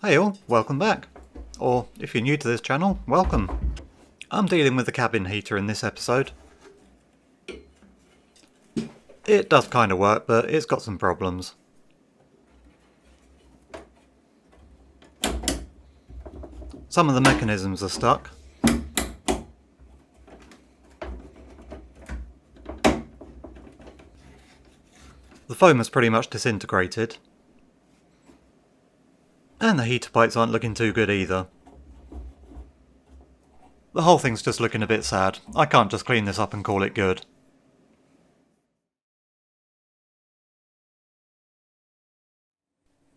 Hey all, welcome back. Or, if you're new to this channel, welcome. I'm dealing with the cabin heater in this episode. It does kind of work, but it's got some problems. Some of the mechanisms are stuck. The foam is pretty much disintegrated. And the heater pipes aren't looking too good either. The whole thing's just looking a bit sad. I can't just clean this up and call it good.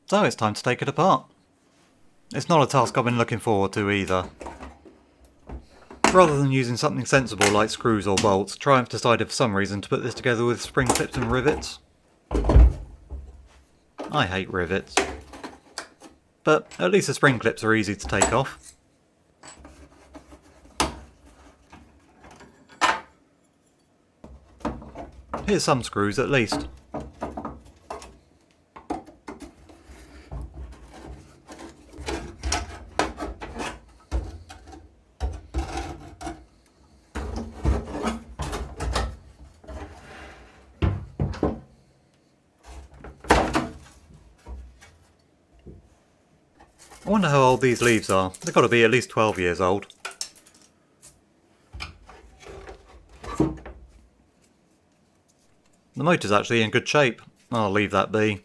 So it's time to take it apart. It's not a task I've been looking forward to either. Rather than using something sensible like screws or bolts, Triumph decided for some reason to put this together with spring clips and rivets. I hate rivets. But at least the spring clips are easy to take off. Here's some screws at least. I wonder how old these leaves are. They've got to be at least 12 years old. The motor's actually in good shape. I'll leave that be.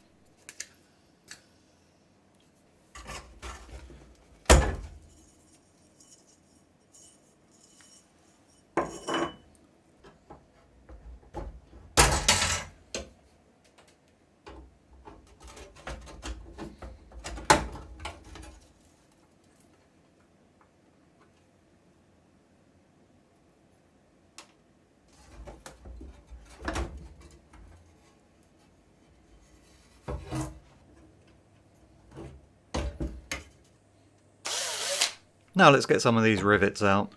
Now let's get some of these rivets out.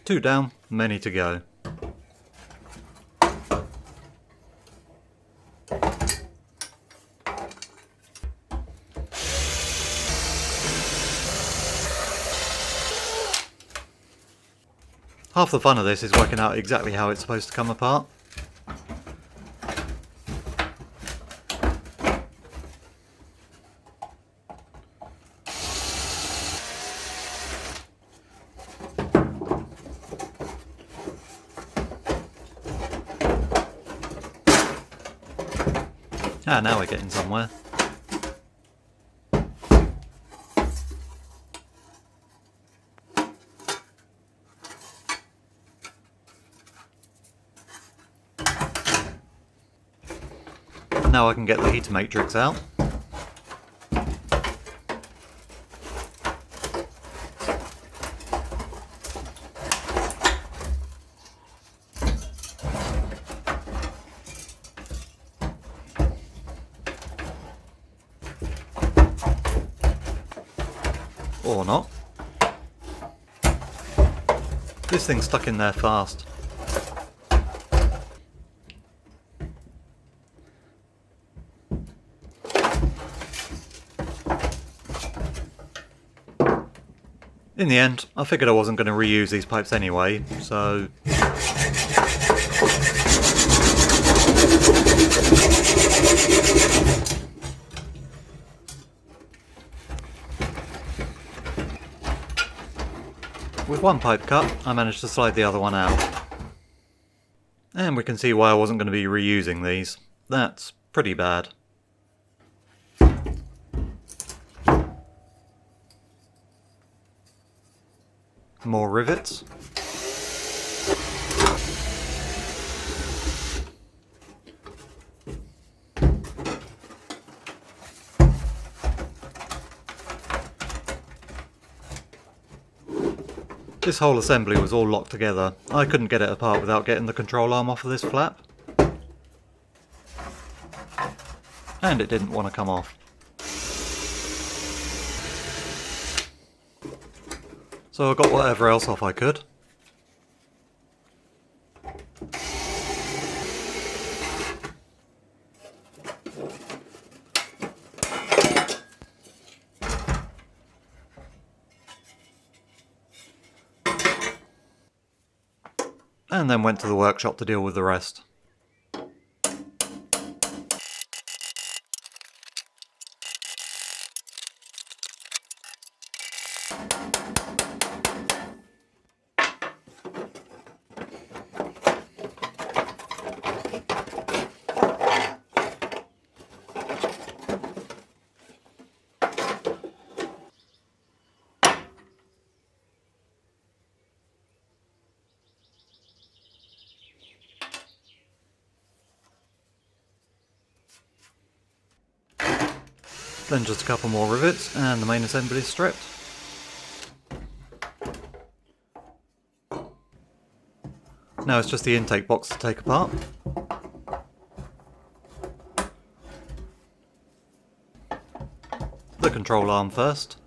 2 down, many to go. Half the fun of this is working out exactly how it's supposed to come apart. Ah, now we're getting somewhere. Now I can get the heater matrix out. Or not. This thing's stuck in there fast. In the end, I figured I wasn't going to reuse these pipes anyway, so... With one pipe cut, I managed to slide the other one out. And we can see why I wasn't going to be reusing these. That's pretty bad. More rivets. This whole assembly was all locked together. I couldn't get it apart without getting the control arm off of this flap. And it didn't want to come off. So I got whatever else off I could. and then went to the workshop to deal with the rest. Then just a couple more rivets and the main assembly is stripped. Now it's just the intake box to take apart. The control arm first.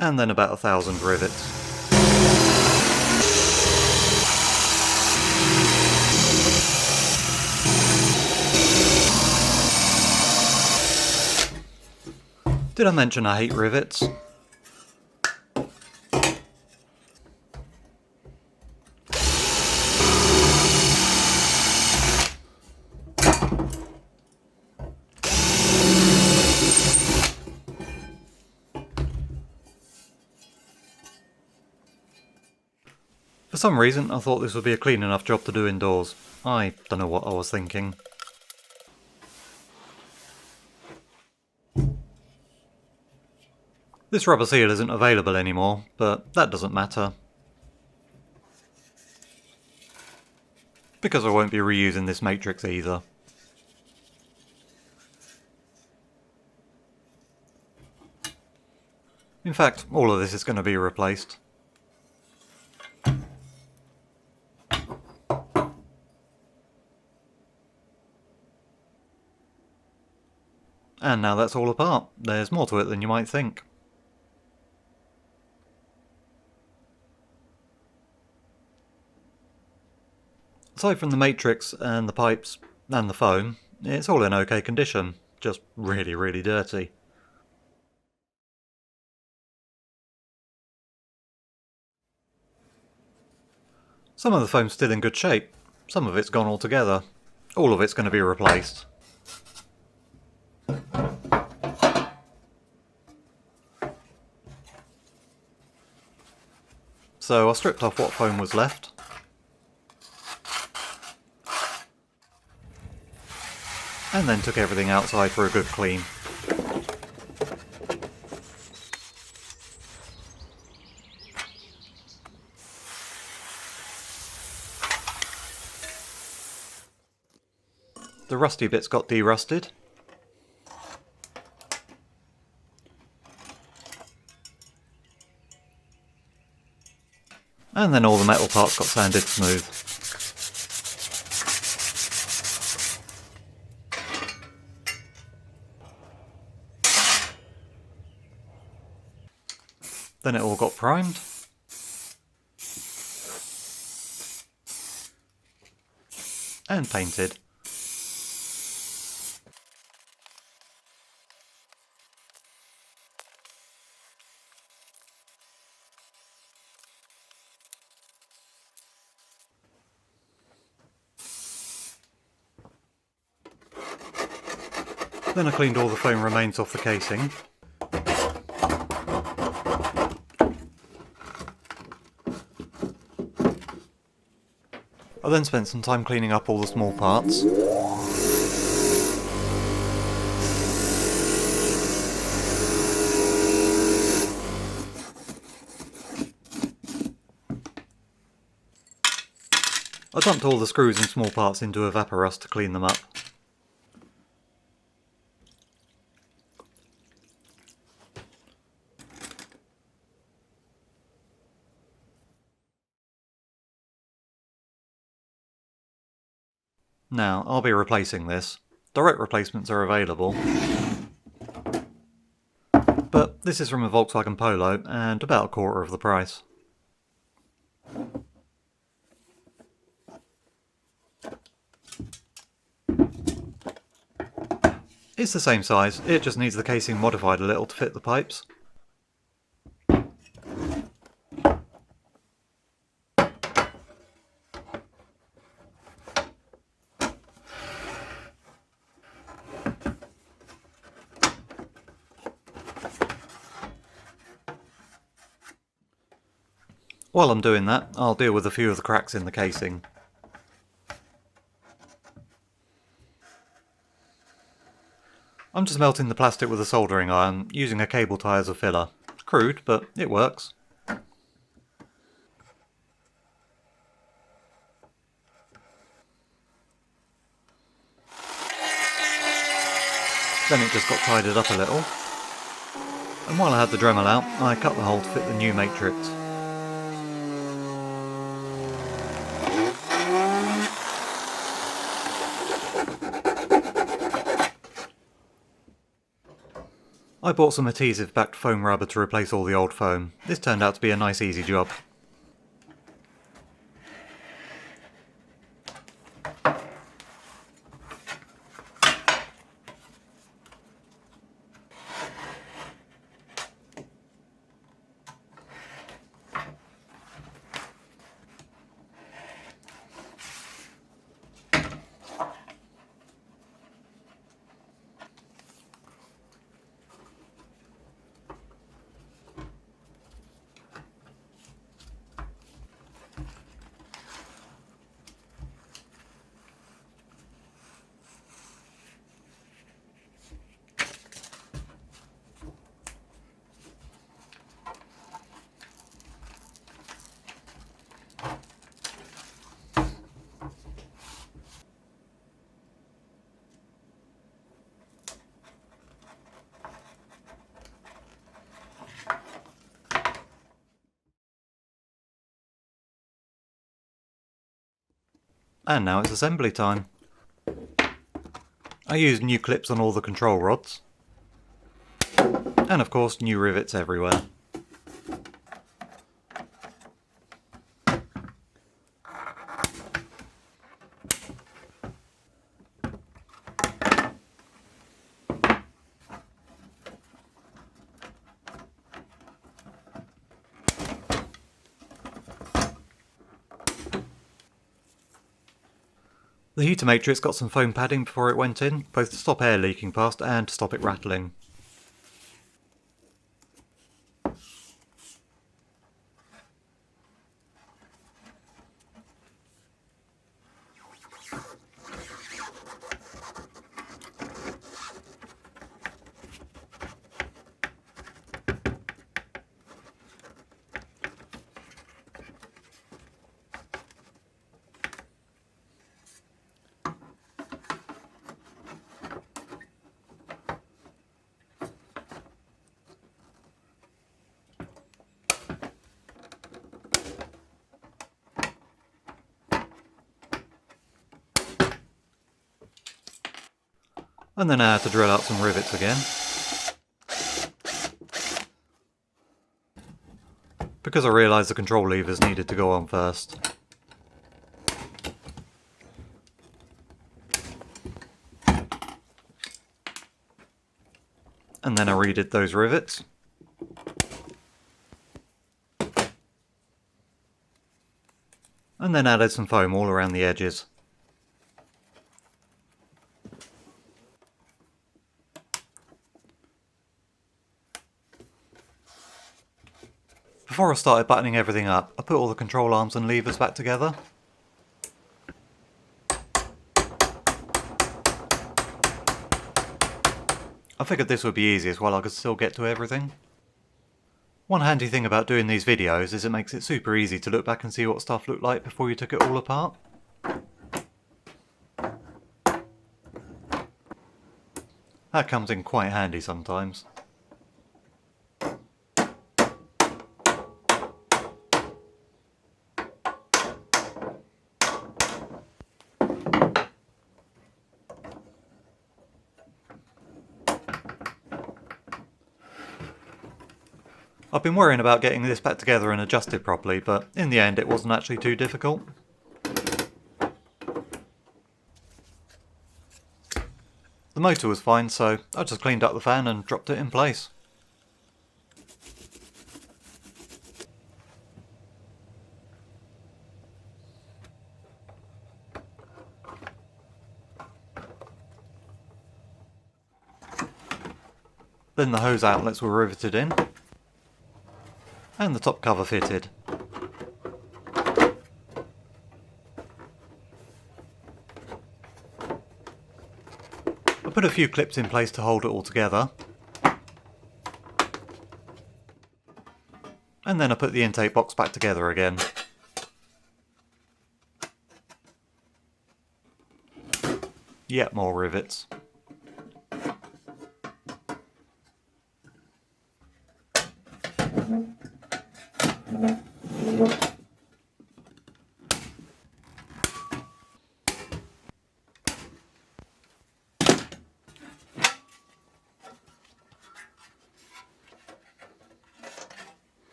And then about 1,000 rivets. Did I mention I hate rivets? For some reason I thought this would be a clean enough job to do indoors. I don't know what I was thinking. This rubber seal isn't available anymore, but that doesn't matter. Because I won't be reusing this matrix either. In fact, all of this is going to be replaced. And now that's all apart. There's more to it than you might think. Aside from the matrix and the pipes and the foam, it's all in okay condition, just really, really dirty. Some of the foam's still in good shape, some of it's gone altogether. All of it's going to be replaced. So I stripped off what foam was left. And then took everything outside for a good clean. The rusty bits got derusted. And then all the metal parts got sanded smooth. Then it all got primed. And painted. Then I cleaned all the foam remains off the casing. I then spent some time cleaning up all the small parts. I dumped all the screws and small parts into Evaporust to clean them up. Now, I'll be replacing this. Direct replacements are available. But this is from a Volkswagen Polo and about a quarter of the price. It's the same size, it just needs the casing modified a little to fit the pipes. While I'm doing that, I'll deal with a few of the cracks in the casing. I'm just melting the plastic with a soldering iron, using a cable tie as a filler. Crude, but it works. Then it just got tidied up a little. And while I had the Dremel out, I cut the hole to fit the new matrix. I bought some adhesive-backed foam rubber to replace all the old foam. This turned out to be a nice easy job. And now it's assembly time. I used new clips on all the control rods. And of course new rivets everywhere. The heater matrix got some foam padding before it went in, both to stop air leaking past and to stop it rattling. And then I had to drill out some rivets again. Because I realised the control levers needed to go on first. And then I redid those rivets. And then added some foam all around the edges. Before I started buttoning everything up, I put all the control arms and levers back together. I figured this would be easiest while I could still get to everything. One handy thing about doing these videos is it makes it super easy to look back and see what stuff looked like before you took it all apart. That comes in quite handy sometimes. I've been worrying about getting this back together and adjusted properly, but in the end it wasn't actually too difficult. The motor was fine, so I just cleaned up the fan and dropped it in place. Then the hose outlets were riveted in, and the top cover fitted. put a few clips in place to hold it all together. And then I put the intake box back together again. Yet more rivets.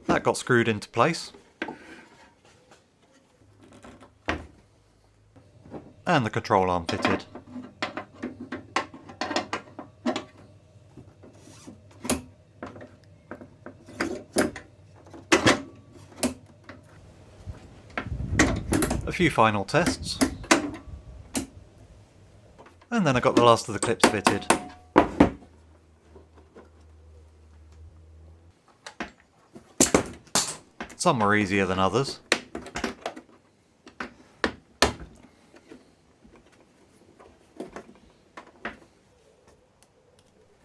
That got screwed into place. And the control arm fitted. A few final tests. And then I got the last of the clips fitted. Some were easier than others.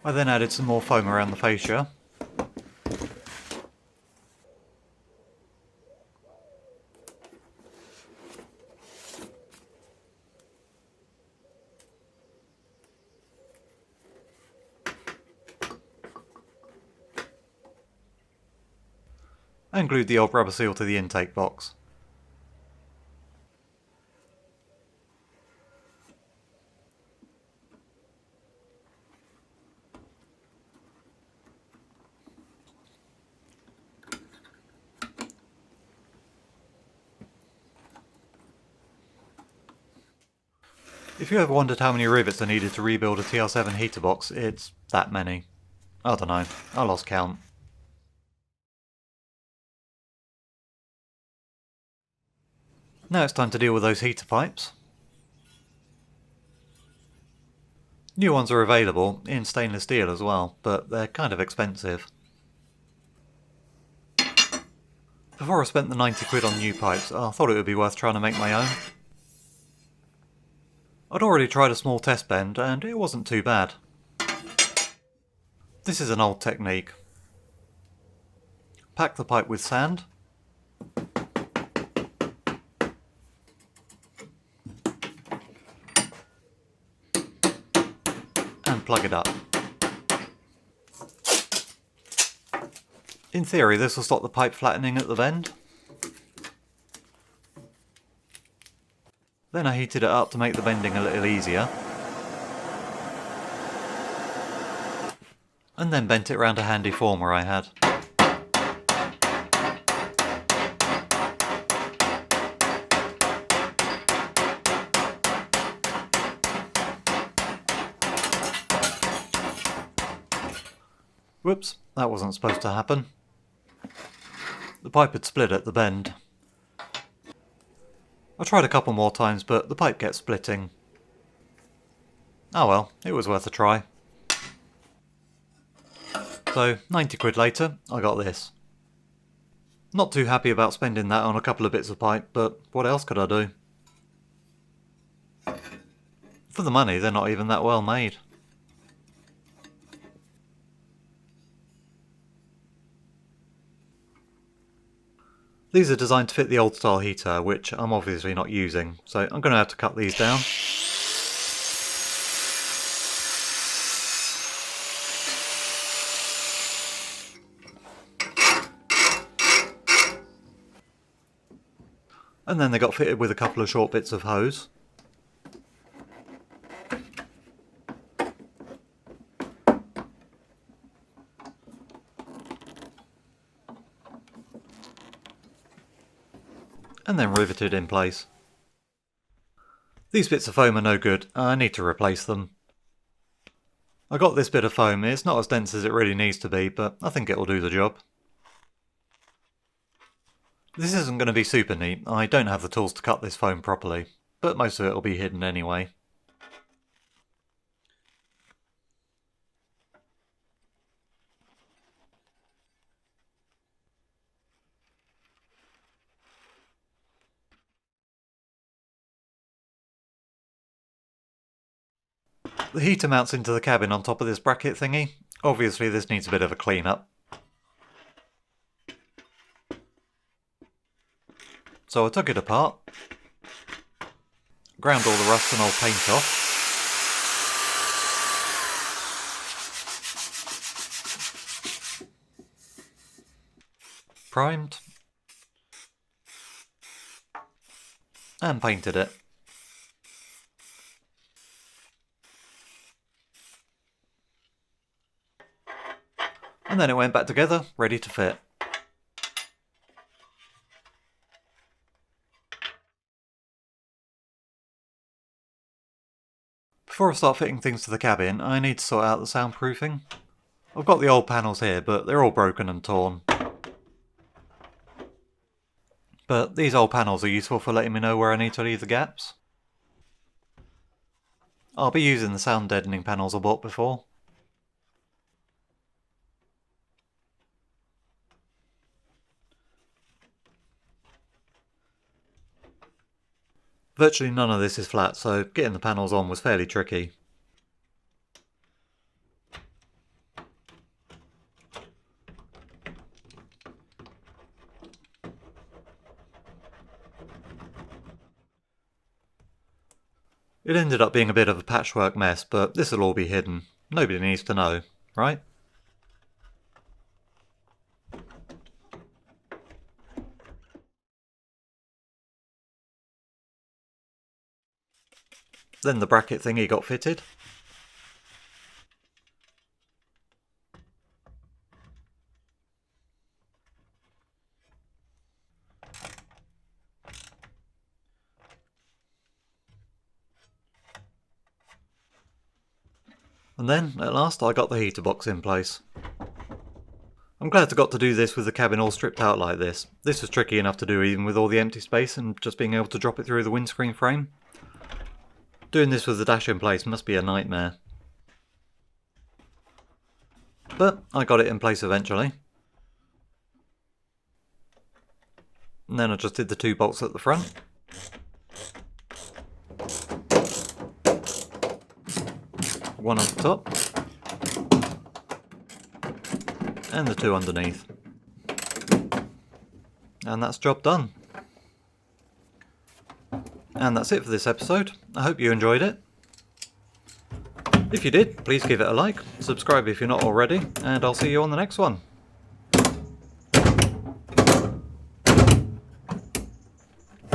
I then added some more foam around the fascia. And glued the old rubber seal to the intake box. If you ever wondered how many rivets I needed to rebuild a TR7 heater box, it's that many. I don't know, I lost count. Now it's time to deal with those heater pipes. New ones are available, in stainless steel as well, but they're kind of expensive. Before I spent the 90 quid on new pipes, I thought it would be worth trying to make my own. I'd already tried a small test bend and it wasn't too bad. This is an old technique. Pack the pipe with sand. And plug it up. In theory, this will stop the pipe flattening at the bend. Then I heated it up to make the bending a little easier. And then bent it round a handy former I had. Whoops, that wasn't supposed to happen. The pipe had split at the bend. I tried a couple more times, but the pipe kept splitting. Oh well, it was worth a try. So, 90 quid later, I got this. Not too happy about spending that on a couple of bits of pipe, but what else could I do? For the money, they're not even that well made. These are designed to fit the old style heater, which I'm obviously not using, so I'm going to have to cut these down. And then they got fitted with a couple of short bits of hose. And then riveted in place. These bits of foam are no good, I need to replace them. I got this bit of foam, it's not as dense as it really needs to be, but I think it'll do the job. This isn't going to be super neat, I don't have the tools to cut this foam properly, but most of it will be hidden anyway. The heater mounts into the cabin on top of this bracket thingy. Obviously this needs a bit of a clean up. So I took it apart, ground all the rust and old paint off. Primed. And painted it. And then it went back together, ready to fit. Before I start fitting things to the cabin, I need to sort out the soundproofing. I've got the old panels here, but they're all broken and torn. But these old panels are useful for letting me know where I need to leave the gaps. I'll be using the sound deadening panels I bought before. Virtually none of this is flat, so getting the panels on was fairly tricky. It ended up being a bit of a patchwork mess, but this will all be hidden. Nobody needs to know, right? Then the bracket thingy got fitted. And then, at last, I got the heater box in place. I'm glad I got to do this with the cabin all stripped out like this. This was tricky enough to do even with all the empty space and just being able to drop it through the windscreen frame. Doing this with the dash in place must be a nightmare. But I got it in place eventually. And then I just did the 2 bolts at the front. One on the top. And the 2 underneath. And that's job done. And that's it for this episode. I hope you enjoyed it. If you did, please give it a like, subscribe if you're not already, and I'll see you on the next one.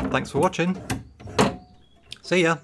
Thanks for watching. See ya.